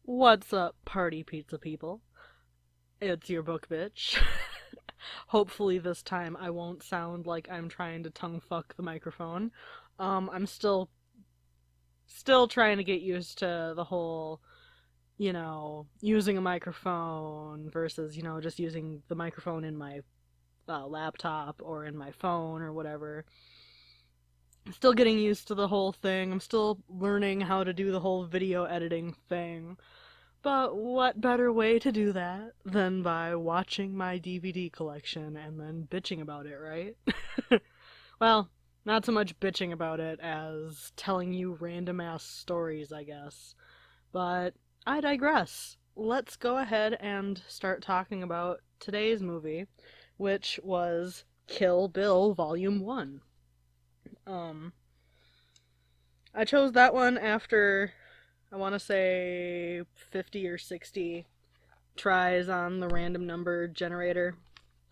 What's up, party pizza people? It's your book bitch. Hopefully this time I won't sound like I'm trying to tongue fuck the microphone. I'm still trying to get used to the whole, using a microphone versus, just using the microphone in my laptop or in my phone or whatever. Still getting used to the whole thing. I'm still learning how to do the whole video editing thing. But what better way to do that than by watching my DVD collection and then bitching about it, right? Well, not so much bitching about it as telling you random ass stories, I guess. But I digress. Let's go ahead and start talking about today's movie, which was Kill Bill Volume 1. Um, I chose that one after, I want to say, 50 or 60 tries on the random number generator.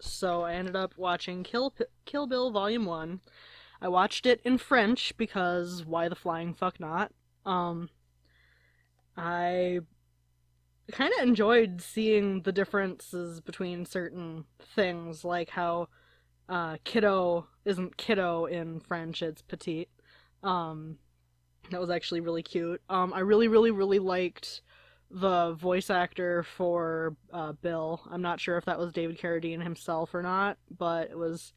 So I ended up watching Kill Bill Volume 1. I watched it in French because why the flying fuck not? I kind of enjoyed seeing the differences between certain things, like how kiddo isn't kiddo in French, it's petite. Um, that was actually really cute. I really, really, really liked the voice actor for Bill. I'm not sure if that was David Carradine himself or not, but it was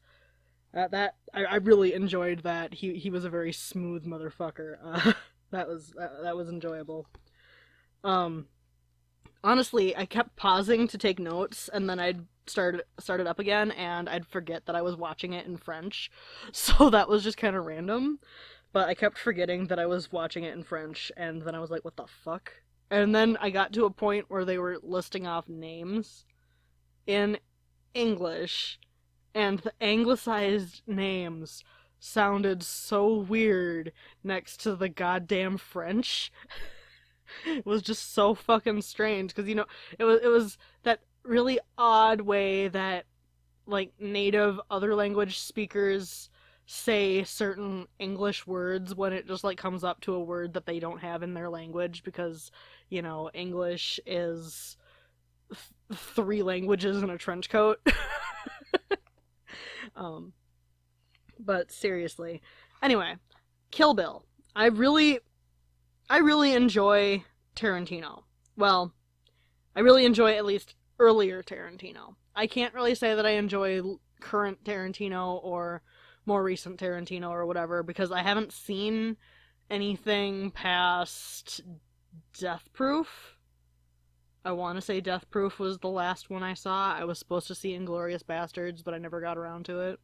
I really enjoyed that. He was a very smooth motherfucker. That was enjoyable. Um, Honestly, I kept pausing to take notes, and then I'd started up again, and I'd forget that I was watching it in French. So that was just kind of random. But I kept forgetting that I was watching it in French, and then I was like, what the fuck? And then I got to a point where they were listing off names in English, and the anglicized names sounded so weird next to the goddamn French. It was just so fucking strange because it was that really odd way that like native other language speakers say certain English words when it just like comes up to a word that they don't have in their language because English is three languages in a trench coat. um but seriously, anyway, Kill Bill. I really enjoy Tarantino. Well, I really enjoy at least earlier Tarantino. I can't really say that I enjoy current Tarantino or more recent Tarantino or whatever because I haven't seen anything past Death Proof. I want to say Death Proof was the last one I saw. I was supposed to see Inglourious Bastards, but I never got around to it.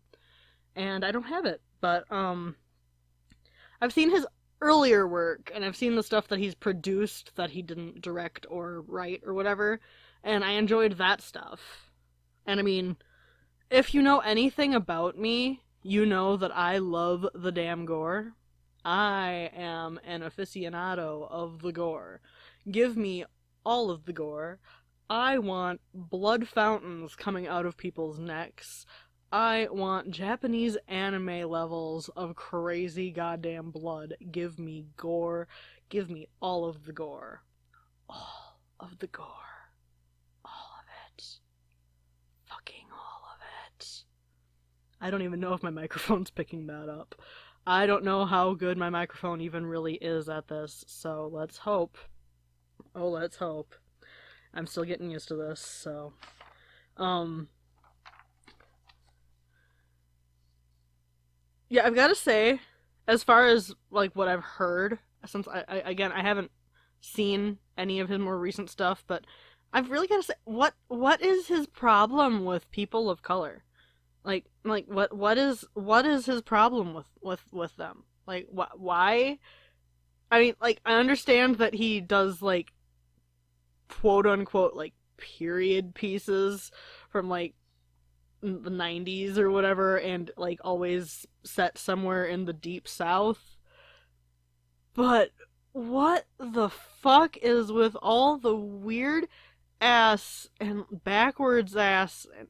And I don't have it. But I've seen his earlier work, and I've seen the stuff that he's produced that he didn't direct or write or whatever, and I enjoyed that stuff. And I mean, if you know anything about me, you know that I love the damn gore. I am an aficionado of the gore. Give me all of the gore. I want blood fountains coming out of people's necks. I want Japanese anime levels of crazy goddamn blood. Give me gore. Give me all of the gore. All of the gore. All of it. Fucking all of it. I don't even know if my microphone's picking that up. I don't know how good my microphone even really is at this, so let's hope. Oh, let's hope. I'm still getting used to this, so. Yeah, I've got to say, as far as like what I've heard, since I haven't seen any of his more recent stuff, but I've really got to say, what is his problem with people of color? Like what is his problem with them? Like why? I mean, like I understand that he does like quote unquote like period pieces from like the 90s or whatever and like always set somewhere in the deep south. But what the fuck is with all the weird ass and backwards ass and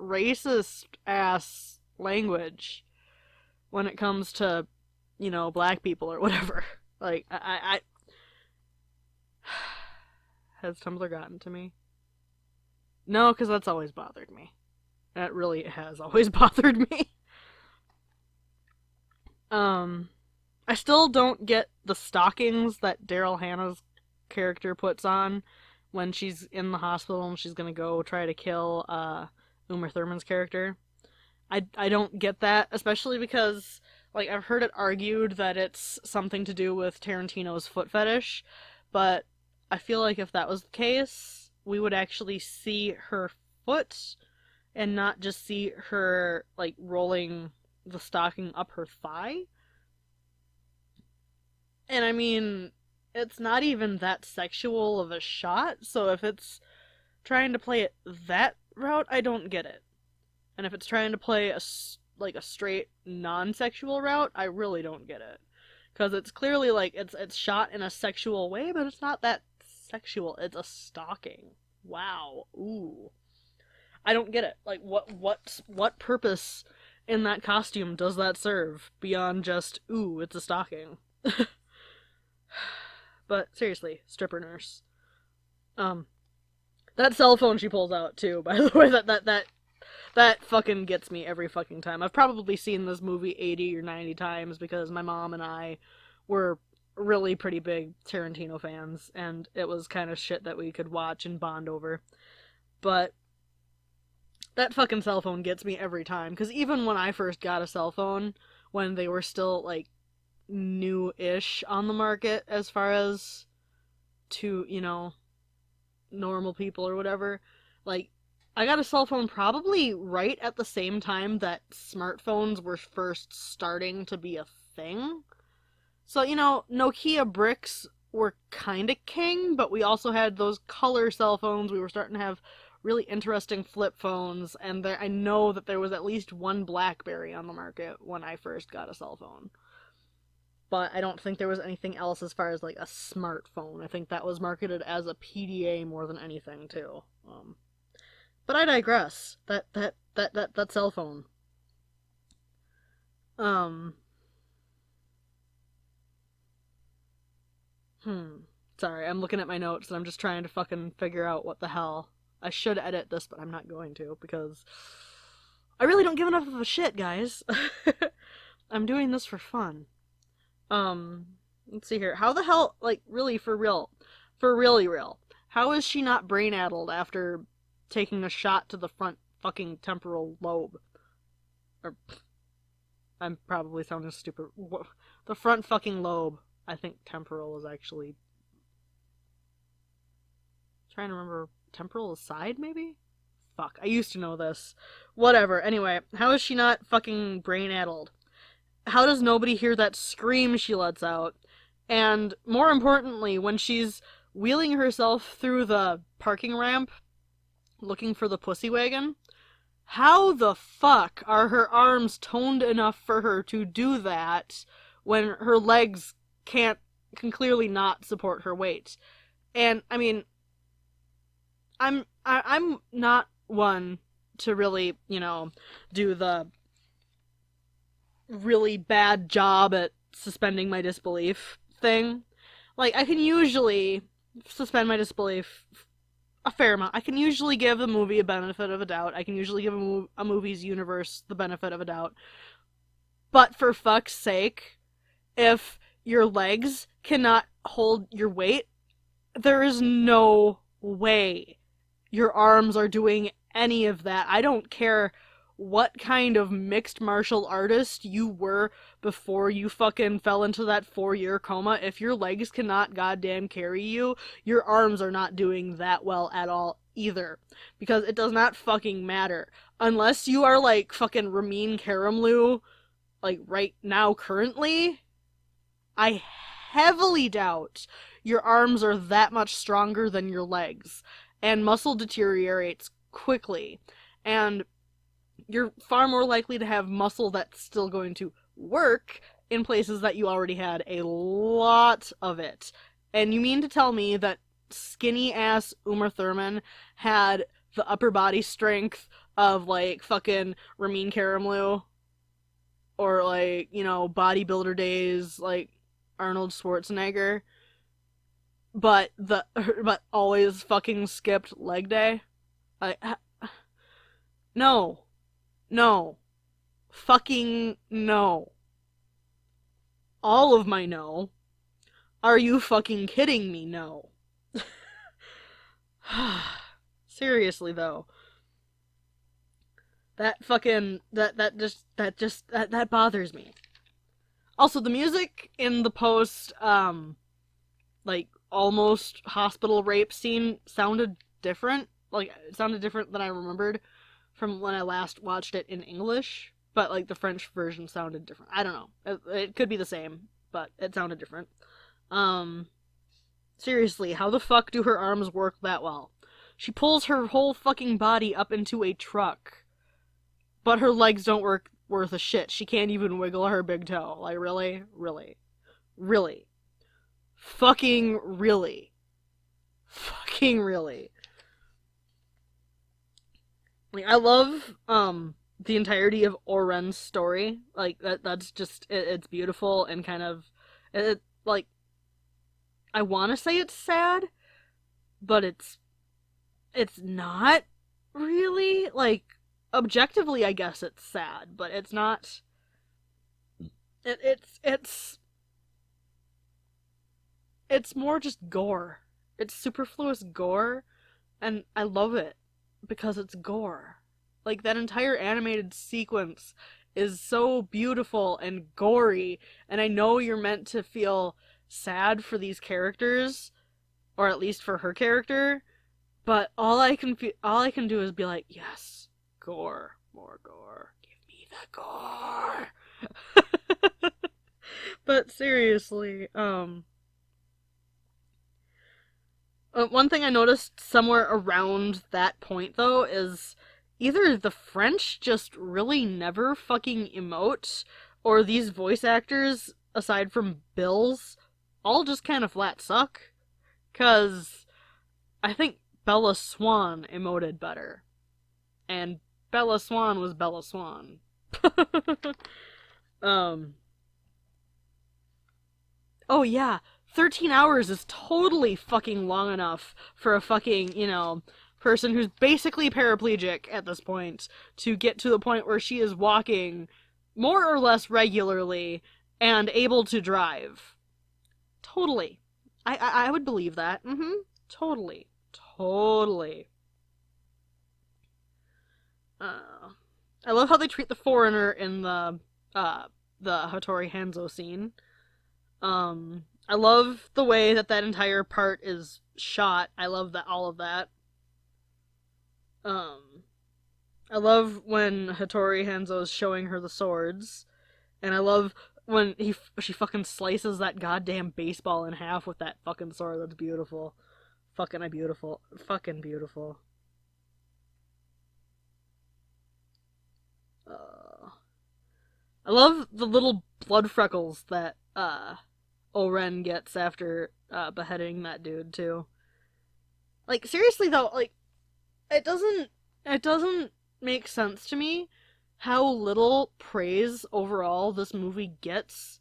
racist ass language when it comes to, black people or whatever? Like, I Has Tumblr gotten to me? No, because that's always bothered me. That really has always bothered me. I still don't get the stockings that Daryl Hannah's character puts on when she's in the hospital and she's gonna go try to kill Uma Thurman's character. I don't get that, especially because like I've heard it argued that it's something to do with Tarantino's foot fetish, but I feel like if that was the case, we would actually see her foot and not just see her like rolling the stocking up her thigh. And I mean, it's not even that sexual of a shot, so if it's trying to play it that route, I don't get it. And if it's trying to play like a straight non-sexual route, I really don't get it. Because it's clearly like it's shot in a sexual way, but it's not that sexual. It's a stalking. Wow. Ooh. I don't get it. Like what purpose in that costume does that serve beyond just ooh, it's a stalking? But seriously, stripper nurse. That cell phone she pulls out too, by the way, that fucking gets me every fucking time. I've probably seen this movie 80 or 90 times because my mom and I were really pretty big Tarantino fans, and it was kind of shit that we could watch and bond over. But that fucking cell phone gets me every time, because even when I first got a cell phone, when they were still, like, new-ish on the market as far as to, you know, normal people or whatever, like, I got a cell phone probably right at the same time that smartphones were first starting to be a thing. So, you know, Nokia bricks were kind of king, but we also had those color cell phones. We were starting to have really interesting flip phones, and I know that there was at least one BlackBerry on the market when I first got a cell phone. But I don't think there was anything else as far as, like, a smartphone. I think that was marketed as a PDA more than anything, too. But I digress. That cell phone. Sorry, I'm looking at my notes and I'm just trying to fucking figure out what the hell. I should edit this, but I'm not going to, because I really don't give enough of a shit, guys. I'm doing this for fun. Let's see here. How the hell, like, really, for real, how is she not brain-addled after taking a shot to the front fucking temporal lobe? Or, I'm probably sounding stupid. The front fucking lobe. I think temporal is actually... I'm trying to remember. Temporal side, maybe? Fuck, I used to know this. Whatever, anyway. How is she not fucking brain-addled? How does nobody hear that scream she lets out? And, more importantly, when she's wheeling herself through the parking ramp, looking for the pussy wagon, how the fuck are her arms toned enough for her to do that when her legs can clearly not support her weight? And, I mean, I'm not one to really, you know, do the really bad job at suspending my disbelief thing. Like, I can usually suspend my disbelief a fair amount. I can usually give the movie a benefit of a doubt. I can usually give a movie's universe the benefit of a doubt. But for fuck's sake, if your legs cannot hold your weight, there is no way your arms are doing any of that. I don't care what kind of mixed martial artist you were before you fucking fell into that 4-year coma. If your legs cannot goddamn carry you, your arms are not doing that well at all either. Because it does not fucking matter. Unless you are like fucking Ramin Karimloo, like right now currently, I heavily doubt your arms are that much stronger than your legs. And muscle deteriorates quickly. And you're far more likely to have muscle that's still going to work in places that you already had a lot of it. And you mean to tell me that skinny-ass Uma Thurman had the upper body strength of, like, fucking Ramin Karimloo? Or, like, you know, bodybuilder days, like Arnold Schwarzenegger? but always fucking skipped leg day. I no, no, fucking no. All of my no. Are you fucking kidding me? No. Seriously though, that fucking that bothers me. Also, the music in the post like almost hospital rape scene sounded different. Like it sounded different than I remembered from when I last watched it in English. But like the French version sounded different. I don't know. It could be the same, but it sounded different. Um, Seriously, how the fuck do her arms work that well? She pulls her whole fucking body up into a truck, but her legs don't work worth a shit. She can't even wiggle her big toe. Like, really? Really? Really? Fucking really? Fucking really? Like, I love, the entirety of Oren's story. Like, that's just, it's beautiful and kind of, like, I want to say it's sad, but it's not really. Like, objectively, I guess it's sad, but it's not. It's more just gore. It's superfluous gore, and I love it because it's gore. Like that entire animated sequence is so beautiful and gory, and I know you're meant to feel sad for these characters, or at least for her character, but all I can do is be like, yes, gore, more gore, give me the gore. But seriously, one thing I noticed somewhere around that point though is either the French just really never fucking emote, or these voice actors, aside from Bill's, all just kind of flat suck. Cause I think Bella Swan emoted better. And Bella Swan was Bella Swan. um Oh yeah, 13 hours is totally fucking long enough for a fucking, person who's basically paraplegic at this point to get to the point where she is walking more or less regularly and able to drive. Totally. I would believe that. Totally. Totally. Uh, I love how they treat the foreigner in the Hattori Hanzo scene. I love the way that entire part is shot. I love that all of that. Um, I love when Hattori Hanzo is showing her the swords, and I love when she fucking slices that goddamn baseball in half with that fucking sword. That's beautiful. Fucking beautiful. Fucking beautiful. Uh, I love the little blood freckles that Oren gets after beheading that dude too. Like seriously though, like it doesn't make sense to me how little praise overall this movie gets,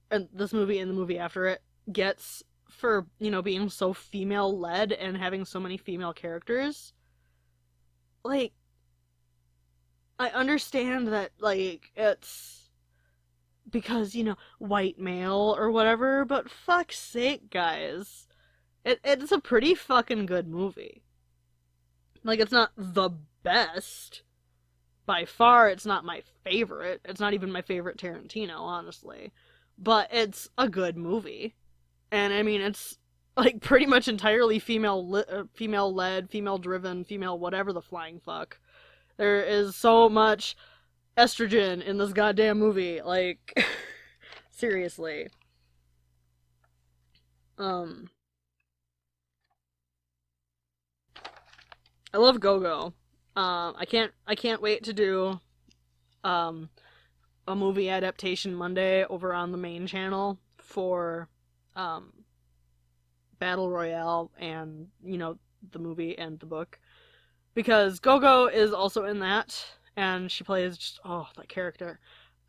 and this movie and the movie after it gets, for, being so female led and having so many female characters. Like, I understand that, like, it's because, white male or whatever, but fuck's sake, guys. It's a pretty fucking good movie. Like, it's not the best. By far, it's not my favorite. It's not even my favorite Tarantino, honestly. But it's a good movie. And, I mean, it's, like, pretty much entirely female led, female driven, female whatever the flying fuck. There is so much estrogen in this goddamn movie. Like, seriously. Um, I love Go-Go. I can't wait to do um a movie adaptation Monday over on the main channel for um Battle Royale and, the movie and the book, because Go-Go is also in that, and she plays just, oh, that character.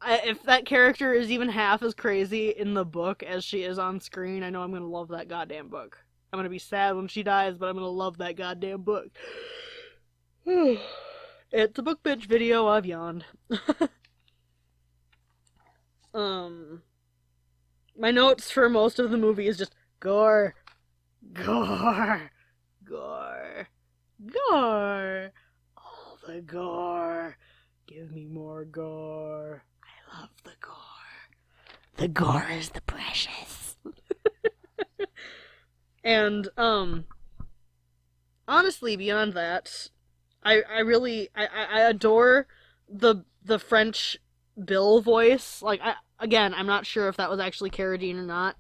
If that character is even half as crazy in the book as she is on screen, I know I'm gonna love that goddamn book. I'm gonna be sad when she dies, but I'm gonna love that goddamn book. It's a book bitch video. I've yawned. um, my notes for most of the movie is just gore, gore, gore, gore. All the gore. Give me more gore. I love the gore. The gore is the precious. And, honestly, beyond that, I really, I adore the French Bill voice. Like, again, I'm not sure if that was actually Carradine or not.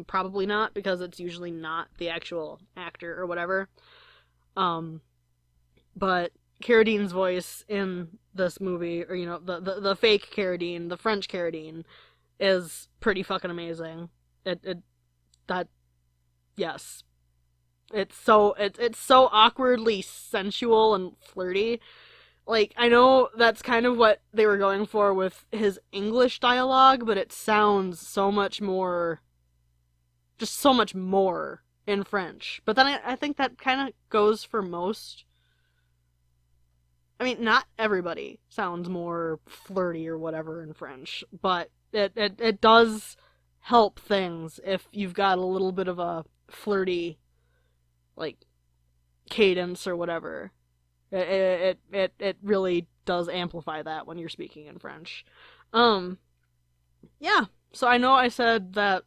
Probably not, because it's usually not the actual actor or whatever. But Carradine's voice in this movie, or, the fake Carradine, the French Carradine, is pretty fucking amazing. Yes. It's so awkwardly sensual and flirty. Like, I know that's kind of what they were going for with his English dialogue, but it sounds so much more, just so much more in French. But then I think that kind of goes for most. I mean, not everybody sounds more flirty or whatever in French, but it does help things if you've got a little bit of a flirty, like, cadence or whatever. It really does amplify that when you're speaking in French. Yeah. So I know I said that,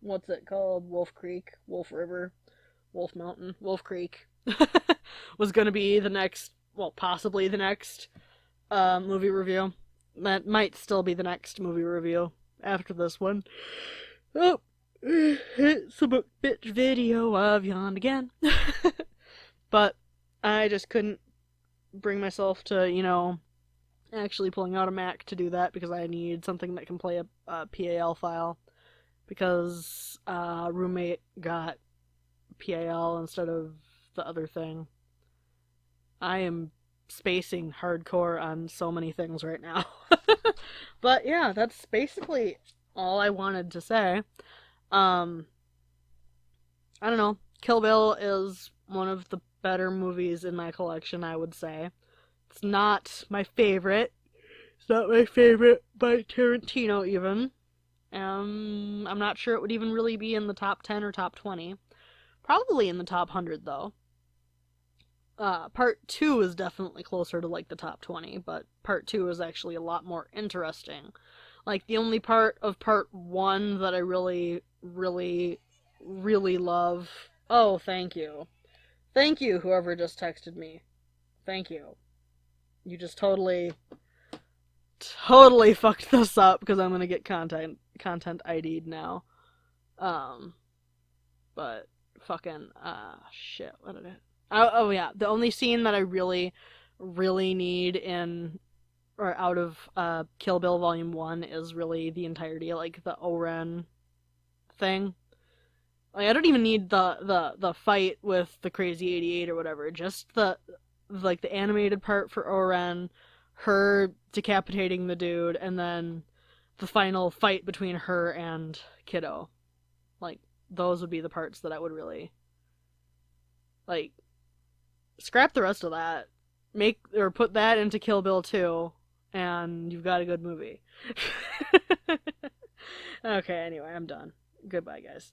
what's it called? Wolf Creek, Wolf River, Wolf Mountain, Wolf Creek was gonna be the next, well, possibly the next, movie review. That might still be the next movie review after this one. Oh, it's a book bitch video. I've yawned again. But I just couldn't bring myself to, actually pulling out a Mac to do that, because I need something that can play a PAL file. Because roommate got PAL instead of the other thing. I am spacing hardcore on so many things right now. But yeah, that's basically all I wanted to say. I don't know. Kill Bill is one of the better movies in my collection, I would say. It's not my favorite. It's not my favorite by Tarantino, even. I'm not sure it would even really be in the top 10 or top 20. Probably in the top 100, though. Part 2 is definitely closer to, like, the top 20, but part 2 is actually a lot more interesting. Like, the only part of part 1 that I really, really, really love... Oh, thank you. Thank you, whoever just texted me. Thank you. You just totally fucked this up, because I'm gonna get content ID'd now. But fucking, shit, what did it... Oh yeah, the only scene that I really, really need in, or out of, Kill Bill Volume 1 is really the entirety, like, the Oren thing. Like, I don't even need the fight with the Crazy 88 or whatever, just the animated part for Oren, her decapitating the dude, and then the final fight between her and Kiddo. Like, those would be the parts that I would really, like, scrap the rest of that. Put that into Kill Bill 2, and you've got a good movie. Okay, anyway, I'm done. Goodbye, guys.